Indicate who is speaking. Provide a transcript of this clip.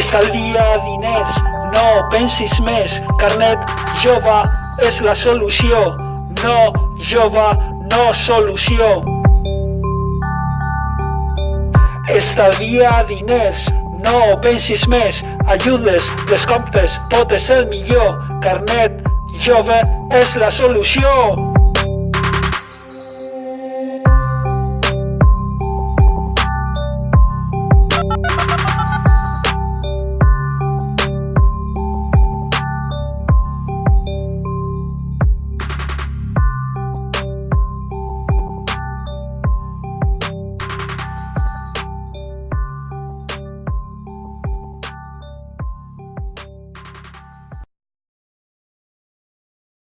Speaker 1: Estalvia diners, no pensis més. Carnet jove és la solució. No jove, no solució. Estalvia diners, no pensis més. Ajudes, descomptes, tot és el millor. Carnet jove és la solució.